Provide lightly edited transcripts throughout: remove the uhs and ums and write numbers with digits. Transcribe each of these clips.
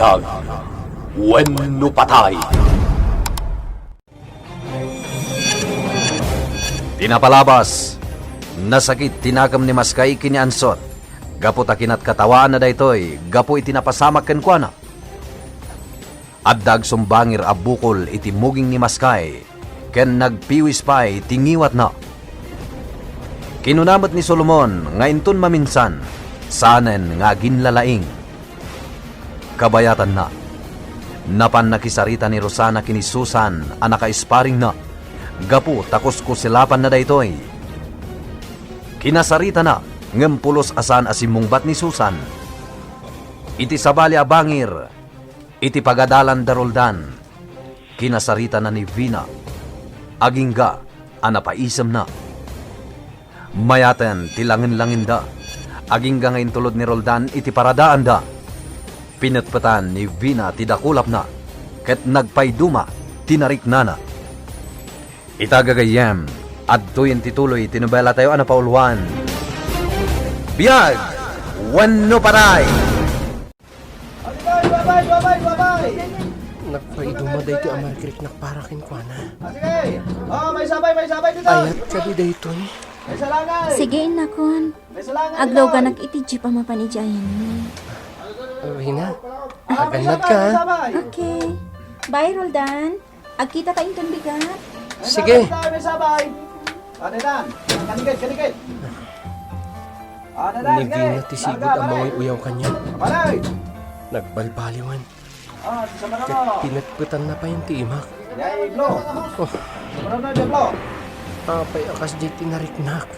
Biyag wenno patay. Tinapalabas, nasakit tinagam ni Maskay kini ansot. Gapo takinat katawaan na daytoy, gapo itinapasamak ken kuana. Addag sumbangir abukol iti muging ni Maskay, ken nagpiwis pay tingiwat na. Kinunamot ni Solomon nga inton maminsan, sanen nga ginlalaing. Kabayatan na, napan nakisarita ni Rosana kini Susan, anaka-isparing na, gapu takos ko silapan na daytoy. Kinasarita na, ngempulos asan asimungbat ni Susan. Iti sabali abangir, iti pagadalan daroldan, kinasarita na ni Vina, agingga, anapaisam na. Mayaten, tilangin-langin da, agingga ngayon tulod ni Roldan, iti paradaan da. Pinatpatan ni Vina tidakulap na, ket nagpayduma, tinarik na. Itagagayem, at tuyin tituloy, tinubela tayo anapauluan. Biyag, wenno patay! Babay! Nagpaiduma day ti amarkrik nakparakin ko na. Sige! May sabay dito! Ayat ka di daytoy. May salangay! Sige, nakon. May salangay Aglaw ka nag-itidji pa mapanijayan mo. Rina, aganad ka ha? Okay. Bye, Roldan. Agkita tayong bigat. Sige. May sabay! Ano yan? Kanikit! Ni Vina ti sigod ang mga uyaw kanya. Balay! Nagbalbaliwan. Sama na Kat mo! pinatputan na pa yung tiimak. Yay, Blo! Oh, Sama na Blo! apay akas di tinariknak.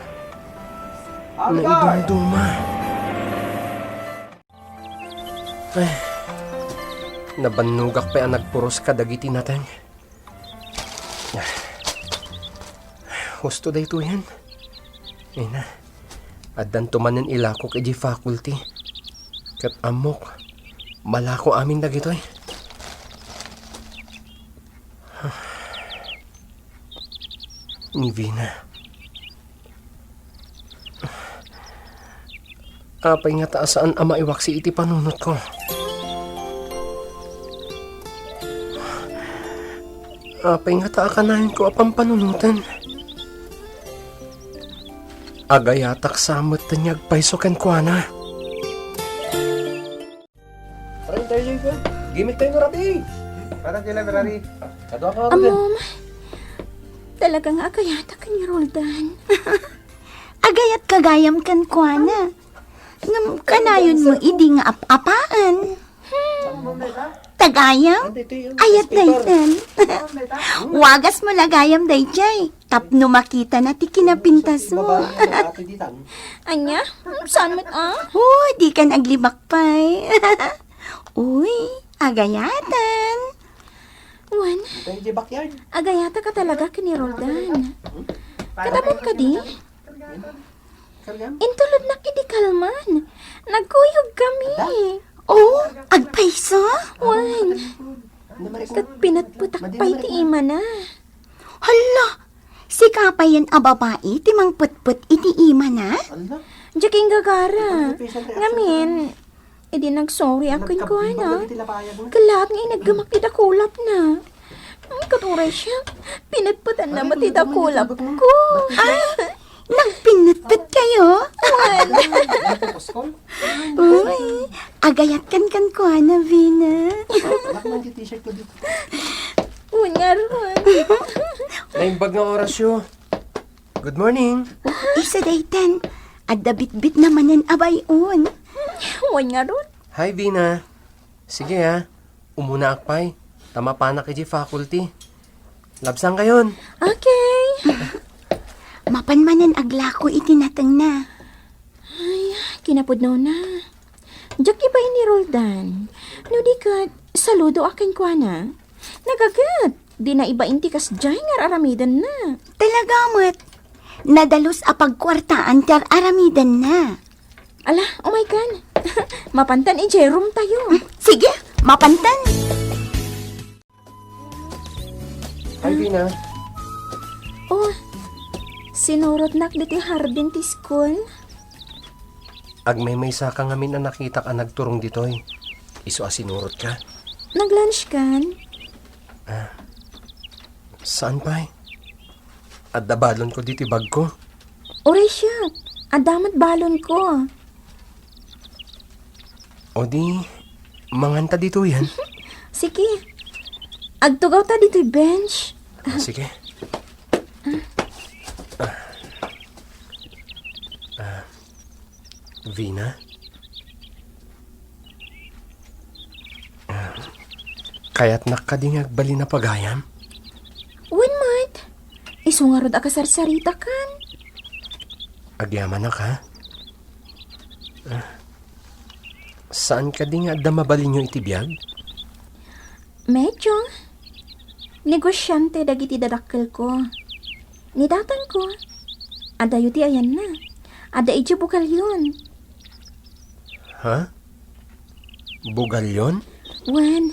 Aligay! Naidumduma. Ay, nabanugak pa ang nagpuros ka dagiti natin. Husto day to yan. Ay na, adan tumanan ilako kay di faculty. Kat amok, malako amin dagitoy. Ni Vina. Apay nga taasaan ama iwaksi iti panunot ko. Apay nga taakanahin ko apang panunutan. Agayatak samot tanyag paisokan ko na. Parang tayo ko. Gimik tayo na rabi. Parang kailan, Ferrari? Kadwa ka Amom, talagang agayata ka ni Roldan. Agayat kagayam kan kuana. Ngam kanayon mo idi nga apaan. Tagayam? Ayat daytan. Wagas mo lagayam dayjay. Tapno makita na ti kinapintas mo. Anya? Saan mo't Di ka naglibakpay. Uy, agayatan. Wan, agayata ka talaga ka ni Roldan. Katapon ka di? Intulod na kidi kalman. Nagkuyog kami. Oh, agpaiso? Wan, kat pinatputak pa iti ima na. Hala, si kapayan a babae timang putput iti ima na? Jaking gagara. Ngamin, edi nagsorry ako yung kuha Kalab nga naggamak tidakulap na. Katuray siya, pinatputan na matidakulap ko. Nagpinutput kayo? Uy, agayat kan kuana, Vina. Unyar ron. Naimbag nga orasyo. Good morning. Isa daytan, at dabit-bit namanan abayon. Unyar ron. Hi, Vina. Sige ha, umuna akpay. Tama pa na kay faculty. Labsang kayon. Okay. Mapanmanan aglako itinatang na. Ay, kinapudnaw na. Jaki ba ni Roldan? No di ka, saludo akin kuha na. Nagagat. Di na iba inti kas jay nga aramidan na. Talagamot, nadalos apagkwartaan tar aramidan na. Ala, oh my God. Mapantan Jerome tayo. Sige, mapantan. Hi, Vina. Oh, sinurot nak diti hardin ti school. Agmay-may sa ka ngamin na nakita ka nagturong ditoy. Iso asinurot ka? Nag-lunch kan? Saan pa? At dabalon ko dito bag ko. Oray siya. Adamat balon ko. O di, manganta dito yan. Sige. Agtugaw ta dito'y bench. Sige. Vina? Kaya't nakadingag bali na pagayam? When might? Isungarod akasarsarita kan? Agyaman na ka? Saan ka di nga da mabali nyo itibiyag? Medyo. Negosyante dagiti dadakkel ko. Nidatan ko. Ada yuti ayan na. Ada iji bukal yun. Ha? Bugalyon? Wen,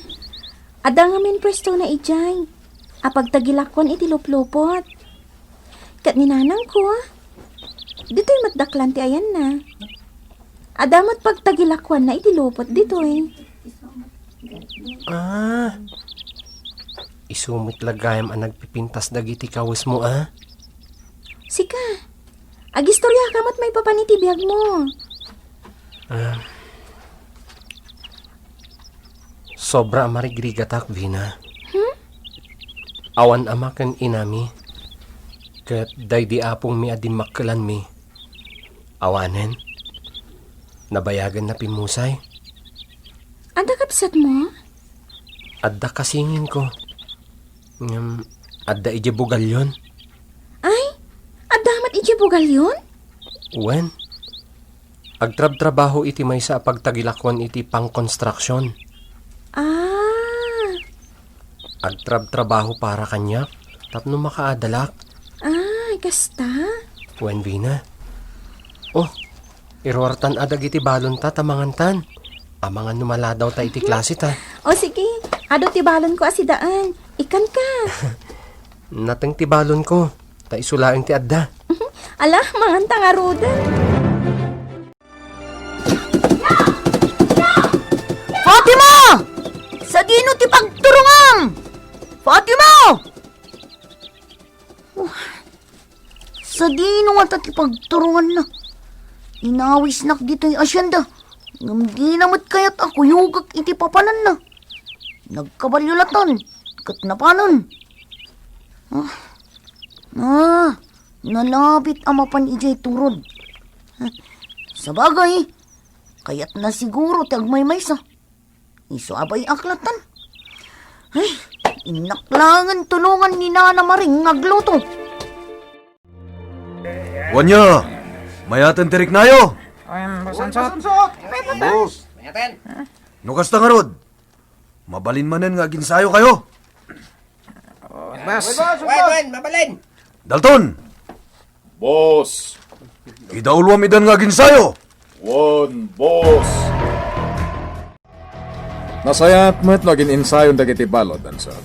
ada nga min presto na ijay. Apag tagilakon iti luplupot. Kat ninanang ko. Dito'y matdaklan ti ayan na. Ada mat pagtagilakwan na iti lupot dito'y. Ah. Isumit lagayam ang nagpipintas dagiti kawis mo, ah? Sika, agistorya ka mat may papanitibiyag mo. Sobra marigrigatak, Vina. Awan amakan inami. Kat day di apong mi adin makkalan mi. Awanen. Nabayagan na pimusay. Ada kapsat mo? Adda kasingin ko. Adda ije bugalyon. Ay, adamat iji bugal yun? Wen? Agtrab-trabaho iti may sa pagtagilakwan iti pang-construction. Ah, Agtrab-trabaho para kanya. Tapno makaadalak. ay, kasta? Wen, Vina? Oh, irwartan adag iti balon ta tamangantan. Amangan numala daw ta iti klase ta. O sige, ado tibalon ko asidaan. Ikan ka. Nateng ti balon ko. Ta isulaing ti adda. Ala, manganta nga ruda. Fatima! Sa dino ti pagturungam! Fatima! Sa dino nga ti pagturungan na. Inawis nak dito'y asyenda. Ngam namat kaya't ako yugak iti papanan na. Nagkabalyulatan. Kat napanon. Nalabit amapan ijay turod. Sa bagay, kaya't na siguro tagmay-may sa. Iso abay aklatan. Ay, inaklangan tulungan ni Nana Maring ngagluto. Wanya, mayatan tirik nayo. Boss. Nukas nga rod. Mabalin manen nga ginsayo kayo. Dalton, Boss! idaulwam idan nga ginsayo. One, boss! Nasayat mo't naging insayon dagiti balod, ansod.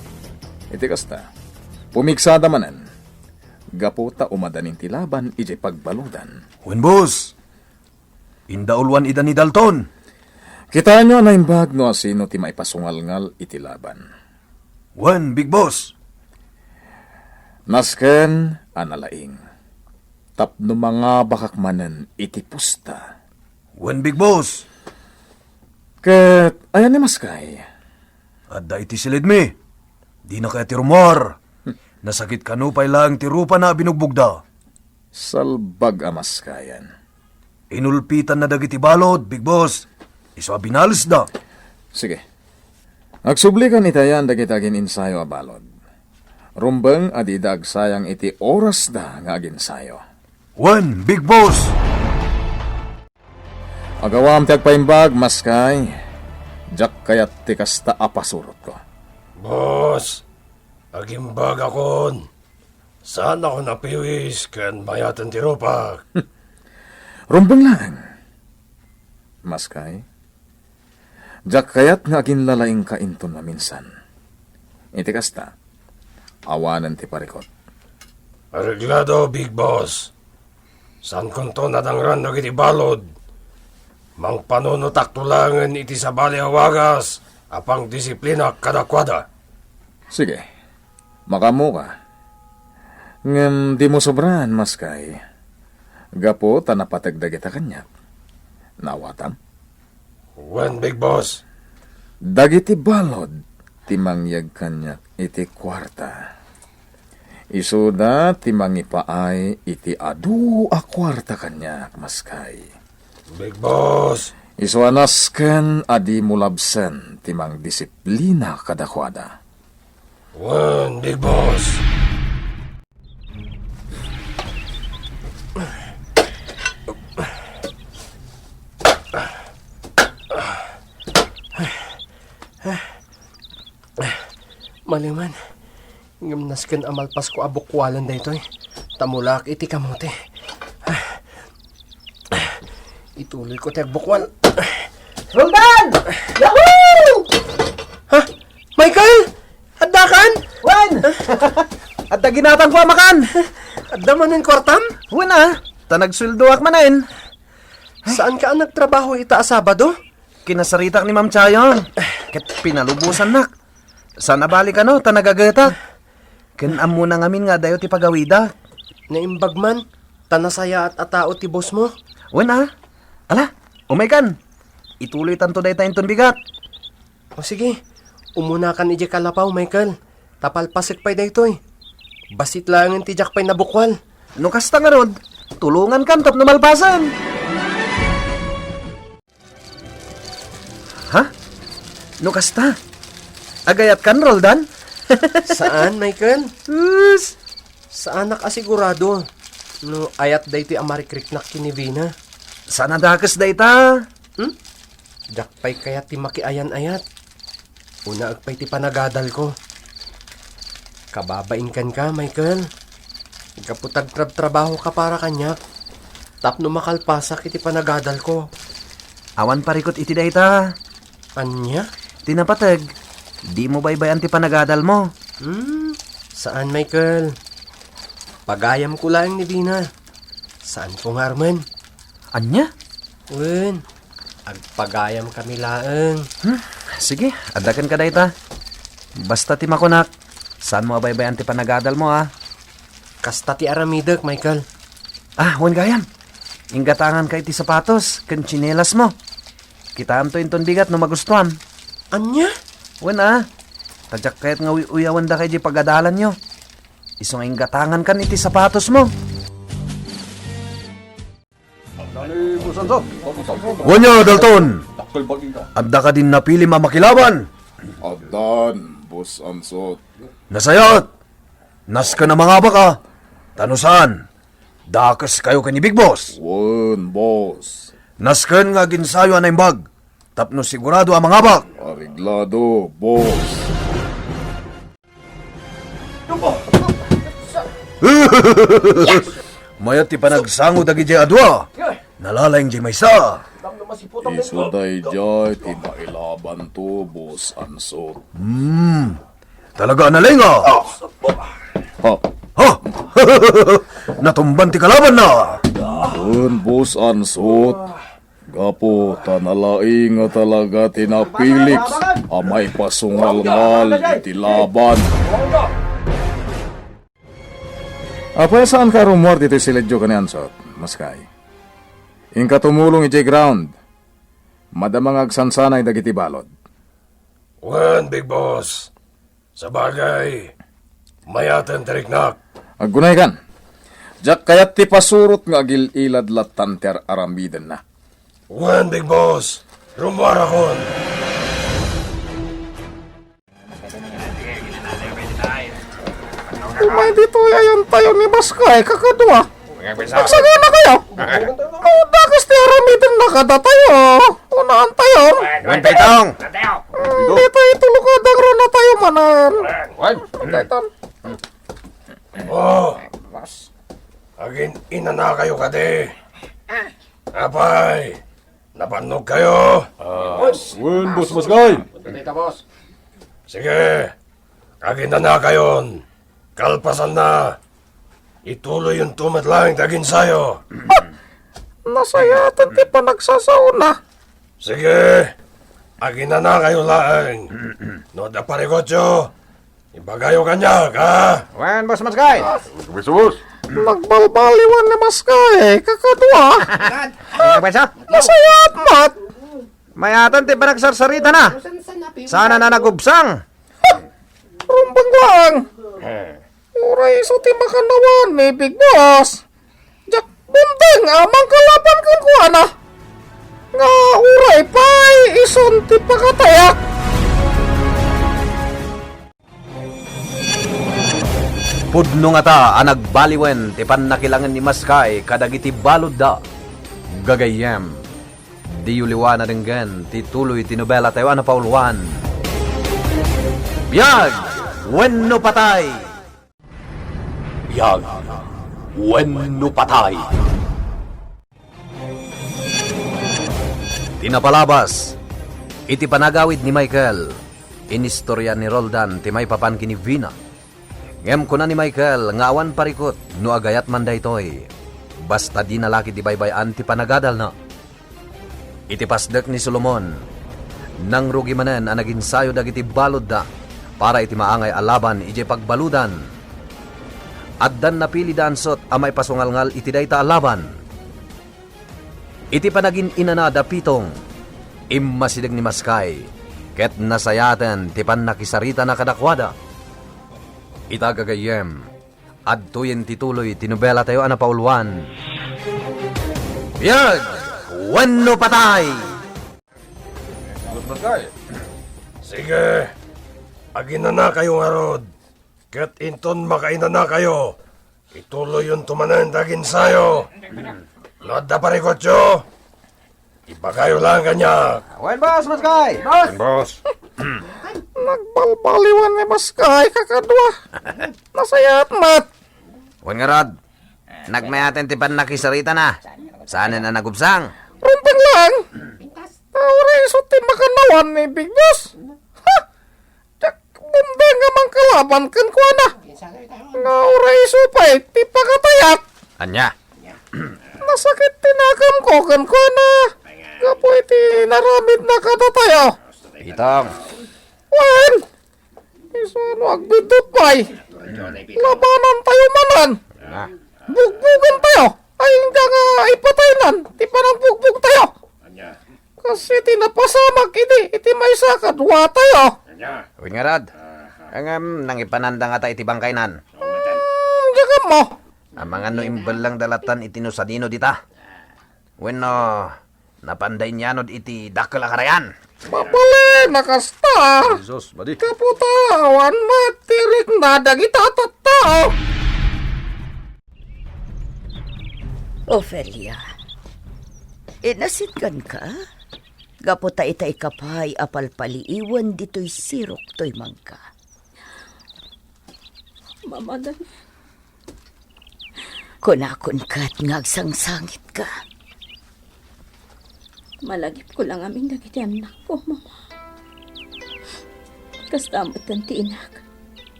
Iti kasta, pumigsada manan. Gaputa umadanin ti laban, iti pagbaludan. Wen boss, indaulwan idan ni Dalton. Kita nyo na imbag no asino ti maipasungalngal iti laban. Wen, big boss. Nasken analaing. Tapno mga bakakmanan iti pusta. Wen, big boss. Ket ayan ni Maskay. Adda iti silid mi. Di na kaya ti rumor. Nasakit kanupay lang ti rupa na binugbugda. Salbag amaskayan. Inulpitan na dagiti balod, big boss. Iso binalis da. Sige. Agsublikan itayan dagitagin insayo a balod. Rumbeng adidag sayang iti oras da nga aginsayo. Wen, big boss. Agawam ti agpaimbag, Maskay. Jak kayat ti kasta apasurot ko. Boss, agimbag akon. Saan ako napiwis kan mayatan ti rupa? Rumbeng lang. Maskay. Jak kayat nga aginlalaing kainton maminsan. Iti kasta, awanan ti parikot. Areglado, big boss. San konto nadangran na kiti balod? Mang panunutak tulangan iti sa bali awagas, apang disiplina kadakwada. Sige, makamu ka. Ngem di mo sobrahan, maskay. Gapo, tanapatagdag kita kanyak. Nawatam? When, big boss? Dagiti balod, timangyag kanyak iti kwarta. Isuda timangipaay iti adu a kwarta kanyak, maskay. Big boss? Isuanasken adi mulabsen timang disiplina kadakwada. When, big boss? Maliman, ngamnasken amalpas ko abukwalan da ito eh. Tamulak iti kamote. Ituloy ko tiyag bukwal. Roldan! Yahoo! Ha? Michael? Addakan? Wen! At ginatang ko makan! Adda man yung kwartam? Wen tanagsuldo ak manin. Saan ka ang nagtrabaho ita Sabado? Kinasaritak ni Ma'am Chayon. Ket pinalubusan nak. Sana balik tanagagatak. Kinam muna ngamin nga dayo ti pagawida. Naimbag man, tanasaya at atao ti boss mo. Wen Ala, umay kan. Ituloy tanto day tayong bigat. O sige, umuna kan ije kalapaw, Michael. Tapalpasik pa'y daytoy. Basit lang ang tijak pa'y nabukwal. No kasta nga rod, tulungan kan tap na malpasan. Ha? No kasta? Agayat kan, Roldan? Saan, Michael? Us! Saan nakasigurado? No, ayat daytoy amarikrik kinivina. Sana dakas day ta. Jakpay kaya ti makiayan-ayat. Una agpay ti panagadal ko. Kababain kan ka, Michael. Kaputag trabaho ka para kanyak. Tapno makalpasak iti panagadal ko. Awan parikot iti day ta. Anya? Tinapatag. Di mo baybayan ti panagadal mo. Saan, Michael? Pagayam ko lang ni Vina. Saan po nga, Arman? Anya? Wen, agpagayam kami laeng. Sige, adakan ka day ta. Basta ti makunak. Saan mo baybayan ti panagadal mo Kasta ti aramidek, Michael. Wan gayam. Inggatangan kay ti sapatos, ken tsinelas mo. Kitaan to inton bigat no magustuhan. Anya? Wen Tadyak kayat nga uyawan da kay di pagadalan nyo. Isong inggatangan kan iti sapatos mo. Wanya, Dalton! Adda ka din napili mamakilaban. Adan, Boss Ansot. Nasayat! Nas ka na mga baka. Tanusan, dakas kayo ka ni Big Boss. Wen, boss. Nasken nga ginsayo anay bag. Tapno sigurado ang mga bak. Ariglado, boss. Mayat ti panagsango dagi jay adwa. Nalalayng jay maysa. Isuday jay, tinailaban to, Boss Ansot. Talaga analay nga. Ha, Ha? Natumban ti kalaban na. wen, Boss Ansot. Gapo, tanalai nga talaga tinapilix. Amay pasungal-ngal, iti laban. Apa saan ka rumor dito si Ledjo ka ni Ansot, maskay? Ingka tumulong iti ground. Madamang agsansanay dagiti balod. Wen, Big Boss. Sa bagay, mayatan teriknak. Aggunay kan. Jak kayat ti pasurot nga agil-ilad latanter aramiden na. Wen, Big Boss. Rumarakon. Umay dito ayan tayo ni Baskay, kakadwa. Nagsagay na kayo. Dakas ti aramiden na kada tayo. Unaan tayo. Wantay tong. Dito itulukadang ro na tayo manan. Dayton. Oh, agin ina na kayo kade. Apay, napanog kayo. Wen, Boss Baskay. Sige, agin na kayon. Kalpasan na. Ituloy yung tumat lang tagin sayo. Nasayatan ti panagsasauna. Sige, agin na kayo laeng. No da parigotyo, ibagayo kanya ka. Wen, Boss Maskay. Nagbalbaliwan ni Maskay, kakadwa. Ano ba siya? Nasayat mat. Mayatan ti panagsarsarita na. Sana na nagubsang. Rumbang lang. Uray so ti makanawan ni Big Boss. Jak bunteng amang kalaban kan kuha na. Nga uray pa'y ison ti pakatayak. Pudno nga ta ang nagbaliwen ti pannakilangan ni Maskay kadagiti balod da. Gagayem. Di uliwan na ringgan ti tuloy tinubela tayo na pauluan. Biyag! Wenno patay! Biyag! Wenno patay! Tinapalabas. Iti panagawid ni Michael. Inistorya ni Roldan ti may papankin ni Vina. Ngem ko na ni Michael nga awan parikot no agayat man daytoy. Basta di nalaki di baybayan ti panagadal na. Iti pasdek ni Solomon. Nang rugi manen ang naginsayo dagiti balod da para iti maangay alaban iti pagbaludan. Addan napili dansot amay pasungalngal iti dayta alaban. Iti panagin inana da pitong. Immasideg ni Maskay. Ket nasayaten ti nakisarita na kadakwada. Itagagayem, adtuyen tituloy tinubela tayo ana pauluan. Biyag! Wenno patay! Sige, agin na kayo nga rod. Ket inton makainan na kayo. Ituloy yung tumanan dagin sayo. No da parigotyo, ibagayo lang kanya. Wen, Boss Maskay. Boss. Nagbalbaliwan ni Maskay, kakadwa. Nasayat mat. Wen nga rod. Nagmayaten ti nakisarita na. Sana na nagubsang. Rumpang lang. Uray so ti makanawan ni Big Boss. Ha? Jak bunteng amang kalaban kan kuha na. Nga uray so pa'y ti pakatayak. Anya? Nasakit tinakam ko kan kuha na. Kapoy ti naramid na katatayo. Itong. Wen! Iso ano agbidot pa'y. Labanan tayo manan. Bugbugan tayo. Ay hindi nga ipataynan. Di pa nang bugbug tayo. Kasi tinapasamak iti may sakad. Wa tayo. Wen nga rod. Ang nang ipananda nga tayo iti bangkainan. Diyan mo. Ang mga no imbal lang dalatan iti no sadino dita. Wen no, napanday nyanod iti dakla karayan. Papale, nakasta. Jesus, badi. Kaputawan, matirik na dagita tao. Ophelia, inasitkan ka? Gaputa itay kapay apalpaliiwan dito'y sirok to'y mangka. Mamadan. Kunakon ka't ngagsangsangit ka. Malagip ko lang aming dagiti anak ko, mama. Kastamot kan ti inak.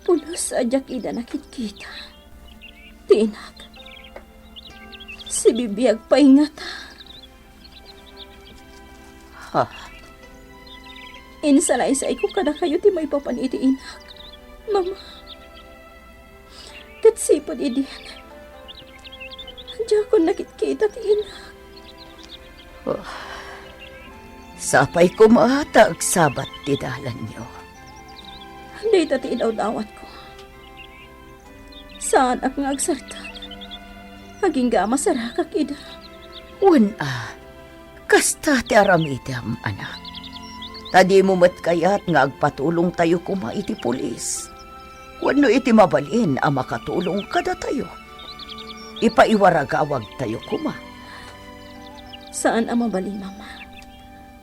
Pulos adyak ida nakikita. Ti inak. Si bibiyag paingat. Ha? Insalaysay ko kada kayo ti may papaniti inak. Mama. Katsipod idiyan. Adyak ko nakikita ti inak. Sapay ko maata agsabat ti dalan niyo. Dito ti inaw-dawat ko. Saan ak nga agsartan? Maging gama sarakak ida. Kasta ti aramidam, anak. Tadi mo mat kayat nga agpatulong tayo kuma iti pulis. Wano iti mabalin ang makatulong kada tayo. Ipaiwaragawag tayo kuma. Saan ang mabali, mama?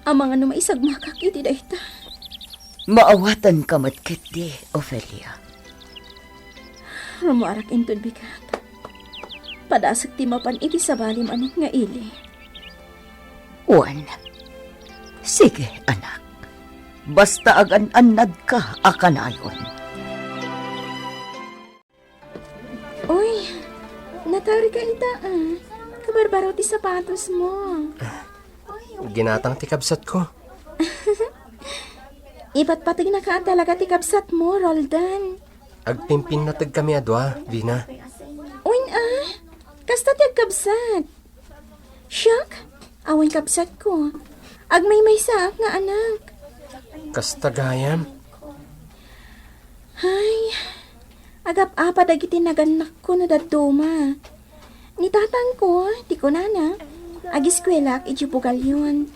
Ang mga numaisagmakak iti dayta. Maawatan ka matkit di, Ophelia. Rumarak intod bigat. Padasag ti mapan iti sabalim anak nga ili. Sige, anak. Basta agan-anad ka akanayon. Uy, natari ka ita barbaro ti sapatos mo. Ginatang tikabsat ko. Iba't patig na ka talaga ti kabsat mo, Roldan. Agpimpin na tag kami adwa, Vina. Uwin kasta ti agkabsat. Siyak, awan kabsat ko. Agmay-may sa nga anak. Kasta gayam. Hay, agap-apa dagiti naganak ko na daduma. Ni tatang ko, di ko nana, agiskwelak iti bugalyon.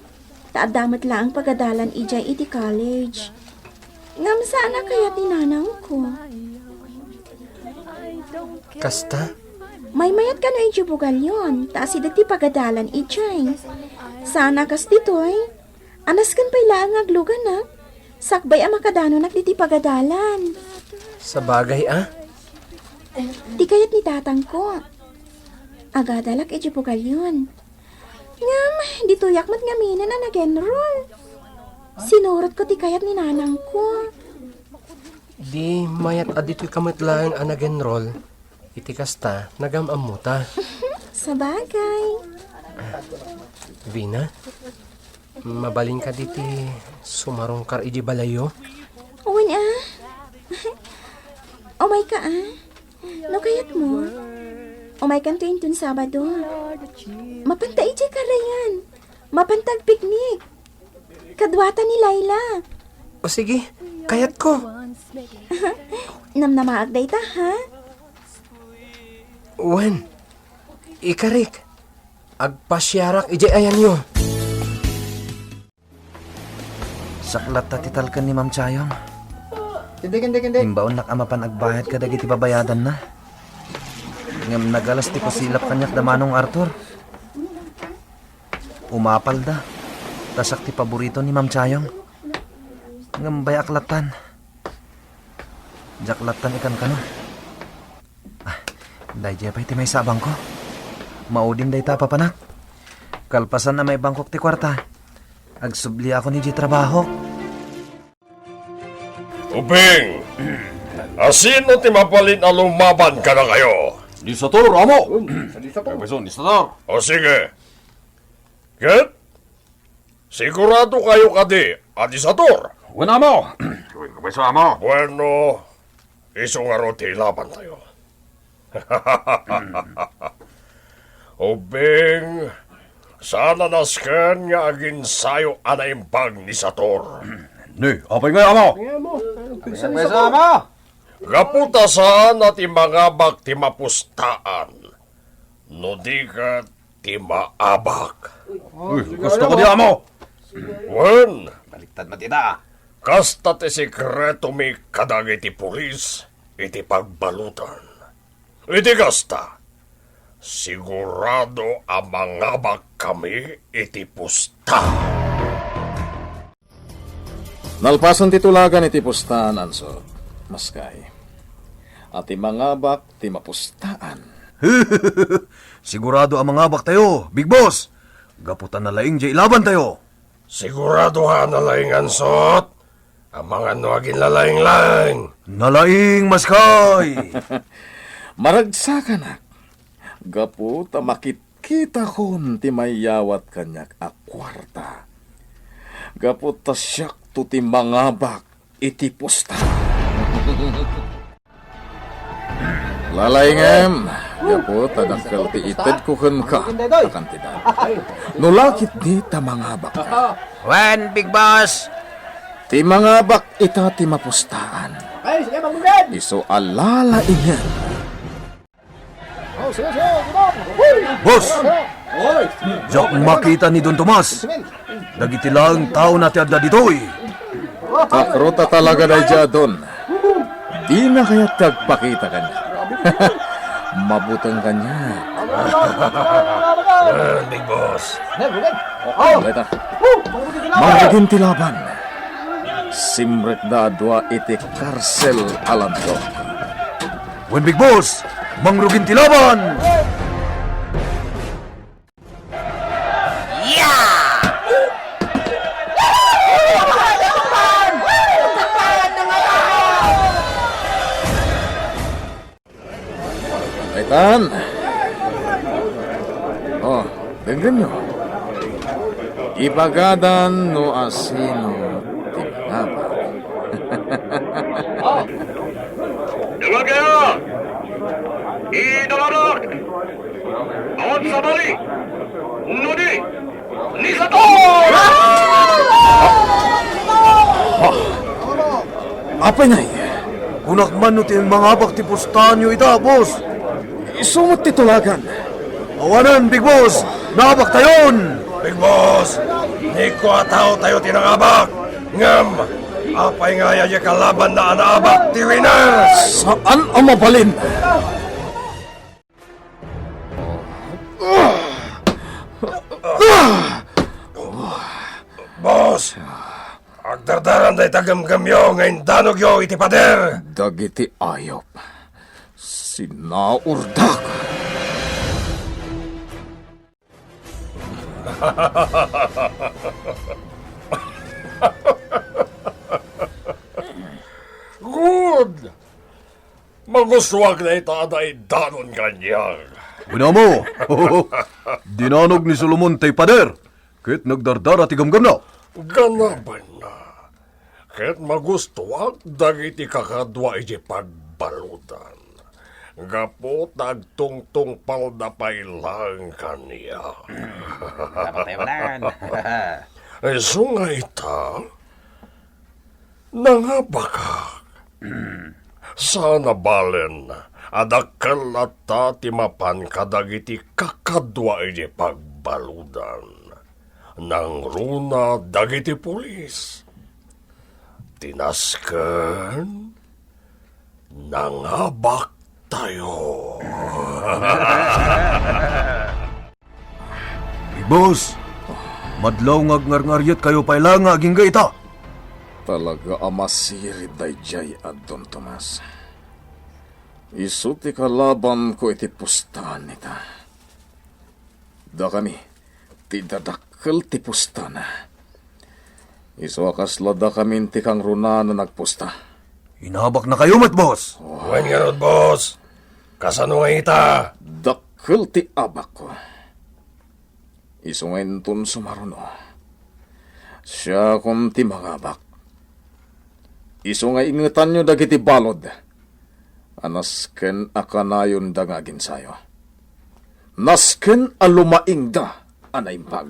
Taadamat lang pagadalan ijay iti college. Ngam sana kaya tinanaw ko. Kasta? May mayat ka na iti bugalyon, taas dati pagadalan ijay. Sana kas ditoy, anas kan pala ang aglugan na, sakbay ang makadano diti pagadalan. Sa bagay Di kayat ni tatang ko. Agadalak iti bugalyon. Ngam, di tuyak mat ngaminan na nag-enroll. Sinurot ko ti kayat ni nanang ko. Di mayat adito'y kamatlaan ang nag-enroll. Iti kasta, nagamamuta. Sa bagay. Vina, mabaling ka diti sumarong kar iji balayo. Uwan Umay ka No kayat mo? Umay kan tuwing tun Sabado. Mapanta iji karayan. Mapantag piknik. Kadwata ni Laila. O sige, kayat ko. Namnamaagday ta, ha? Wen, ikarik. Agpasyarak iji ayan yo. Saklat ta titalkan ni Ma'am Chayong. Hindi. Imbaon nakamapan agbayad ka dagiti babayadan na. Ngam nagalas ti pasilap kanyak damanong Arthur. Umapal da. Tasak ti paborito ni Ma'am Chayong. Ngam bay aklatan. Jaklatan ikan ka no. Day jepay ti may sabang ko. Maudin day ta papanak. Kalpasan na may bangkok ti kwarta. Agsubli ako ni di trabaho. Uping! Asino ti mapalin a lumaban ka na kayo? Di Sator, amo! Kapiso, di Sator! O sige. Ket? Sigurado kayo kadi, Adisator. Wala mo! Kapiso, amo! Bueno, isong araw ti laban tayo. Uping, sana nasken nga agin sayo anaimpag ni Sator. Ni, apay nga, amo! Kapiso, amo! Gaputasan at mga bak ti mapustaan. No di ka ti maabak. Uy, gusto ko di, amo! Wen, Baliktad matida! kasta ti sekreto mi kadag iti pulis, iti pagbalutan. Iti kasta, sigurado ang mangabak kami iti pusta. Nalpasan ti tulagan iti pustaan, anso. Maskay. At ti mangabak ti mapustaan. Sigurado ang mga bak tayo, Big Boss. Gaputan na laing jay laban tayo. Sigurado ha na laing ansot, ang mga nuagin lalaing-laing. Nalaing maskay. Maragsakan na. Gapu ta makit-kita kon ti mayawat kanyak a kwarta. Gapu ta siyak to ti mangabak iti pusta. Lalaingem, gapu ta dakkel ti ited ko ken ka akan tidak. Nulakit di ta mangabak ka. Wen, Big Boss. Ti mangabak ita ti mapustaan. Iso alala inyan. Boss! Diyak makita ni Don Tomas. Dagiti lang tao na ti adda ditoy. Takrota talaga na dya doon. Di na kaya tagpakita kanya. Mabutang kanya. Big Boss. Leta. Magiging tilaban. Simrek da dua iti karsel alanto. Wen, Big Boss, mangrugin tilaban. Kaitan. Oh, tingnan nyo. Ibagadan no asino tinangaba. Dengar kayo! Idolarak! Awat sabali! Nudi! Nisato! Apa na Kunak man no tiyang mga abak ti pustahan nyo ita, boss. Isumot titulagan. Awanan, big boss. Nabak tayon. Big Boss! Ni ko ataw tayo tinangabak! Ngam! Apay nga yaya kalaban na anaabak ti winner! Saan ang mabalin? Boss! Agdardaran day tagamgamyo ngayon danog yo iti pader! Dagiti ayop. Sinaurdak. Good! Maguswag na itaday danon kanyang. Una mo. Dinanog ni Solomon tay pader. Kit nagdardara ti gamgam na. Ganaban na. Kahit magustuwag, dagiti kakadwa iti pagbalutan. Gapo tagtungtung paldapay lang kaniya. Dapat tayo walan. So nga ita, nangabakak. Sana balen, adakal at timapan kadagiti kakadwa iti pagbaludan. Nang runa dagiti pulis. Tinasken, nangabak tayo. Big boss. Madlaw ngagngarngaryat kayo pailang nga aging ita. Talaga amasirid day jay Adon Tomas. Isu ti kalaban ko iti pustahan nita. Da kami, ti dadakkel ti pustana. Isu akasla da kami ti kang runa na nagpusta. Inabak na kayo, mat boss. Wen nga ron, boss. Kasano nga ita? Dakkel ti abak ko. Isu ngayon tun sumaruno. Siya kung ti mangabak. Isu nga ingetan nyo dagiti balod. Anasken akanayon da nga ginsayo. Nasken alumaing da anaimpag.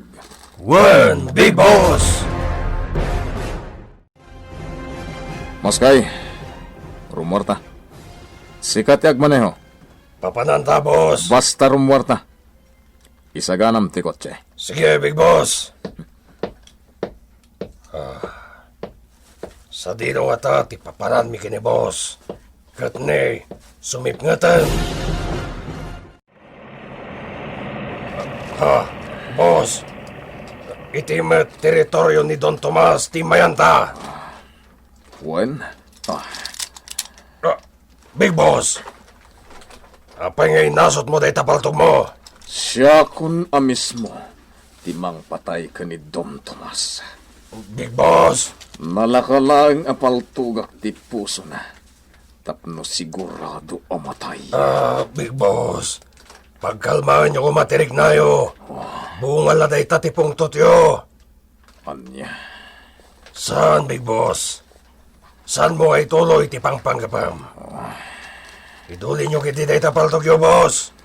Wen, big boss. Maskay, rumorta. Sikat yag maneho. Papananta, boss. Basta rumorta. Isaganam ti kotse. Sige, big boss. Sa dino nga ta, ti paparan mi kini boss. Katne, sumipngatan. Ha, boss. Iti met teritoryo ni Don Tomas, ti mayanta. Wen? Big boss. Apay ngay nasot mo day tapaltog mo. Siya kun amismo, timang patay ka ni Don Tomas. Big boss. Nalakalaang apaltugak ti puso na. Tapno sigurado amatay. Big boss. Pagkalmaan nyo kumatirik na yo. Bungal na day tatipong tutyo. Anya? Saan, big boss? Saan mo ay tuloy ti pangpanggapam? Iduli nyo kiti day tapaltog yo, boss.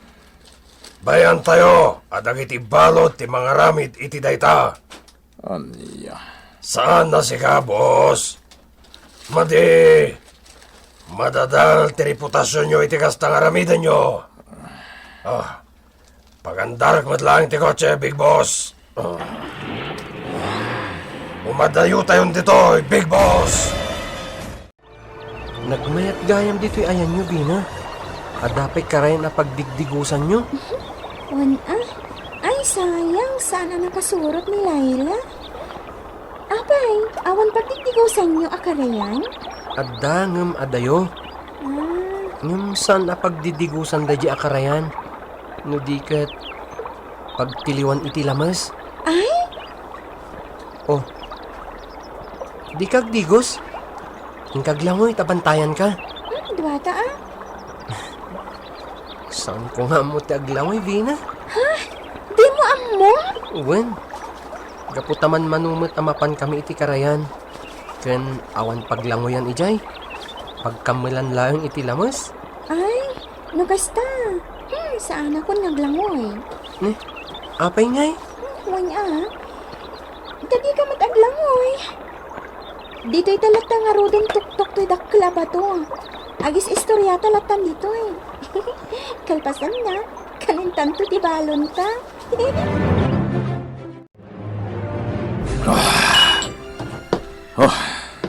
Bayan tayo, adag iti balot ti mga ramit iti dayta. Anya? Saan na si ka, boss? Madi, madadal ti reputasyon nyo iti kastang aramidan nyo. Pagandarak madlang ti kotse, big boss. Umadayo tayo dito, big boss. Nagmayat gayam dito'y ayan nyo, Bina. Adapay karay na pagdigdigusan nyo. Ay sayang, sana nakasurot ni Laila. Apay, awan pagdigdigusan nyo akarayan? Adda ngam adayo. Ngam saan na pagdidigusan da di akarayan. No di kat pagtiliwan iti lamas. Ay? Oh, di kag digos. Hingkaglangoy, tabantayan ka. Duwata Saan ko nga mo ti aglangoy, Bina? Di amo? Uwan, gaputaman manumot amapan kami iti karayan. Ken awan paglangoyan ijay. Pagkamalan lang iti lamos. Ay, nagasta. Saan ako naglangoy? Apay ngay. Huwag Dagi ka mataglangoy. Dito'y talata nga rodin tuktok to'y dakla ba to? Agis istorya talatan dito'y. Kalpasan na, kanintan to ti balon ta.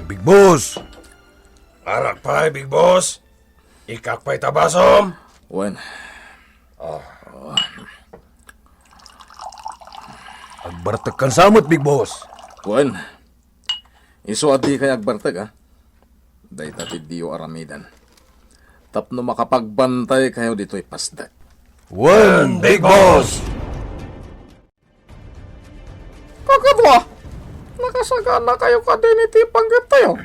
Big Boss! Arak pa, Big Boss. Ikakpay tabasom. Wen, Agbartag kan samot, Big Boss. Wen. Iso adi kay agbartag, ha? Day tatid diyo aramidan. Tapno makapagbantay kayo dito'y pasdag. One, Big Boss! Kakadwa, nakasagana kayo ka din iti panggap tayo.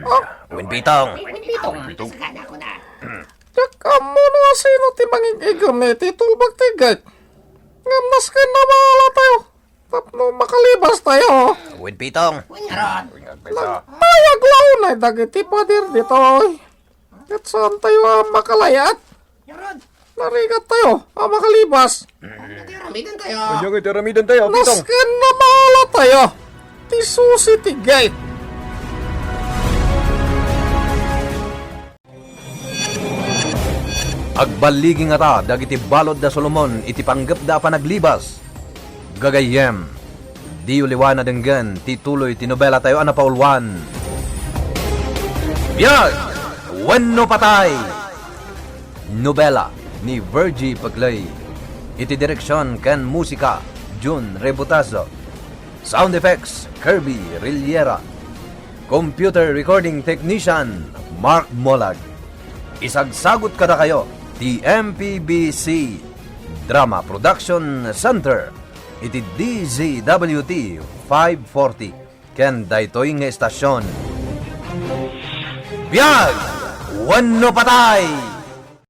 Win Pitong! Tsaka mo na sino ti mangigigam na iti tulbag tigay. Ngamas ka na mahala tayo. Tapno makalibas tayo. Win Pitong! Mayag launay dagiti padir dito. At saan tayo makalayat? Narigat tayo makalibas. Kanyang itaramidan tayo, Nasken na mahala tayo. Ti susi ti gate. Agbaligi nga ta, dagiti balod da Solomon, iti panggap da panaglibas. Gagayem, di uliwana denggan, tituloy tinobela tayo anapaulwan. Biyag! Wenno patay! Nobela ni Virgie Paglay. Iti direksyon ken musika, Jun Rebutazo. Sound effects, Kirby Riliera. Computer recording technician, Mark Molag. Isagsagot kada kayo, TMPBC Drama Production Center. Iti DZWT 540 ken daytoy nga estasyon. Biyag! Wenno patay!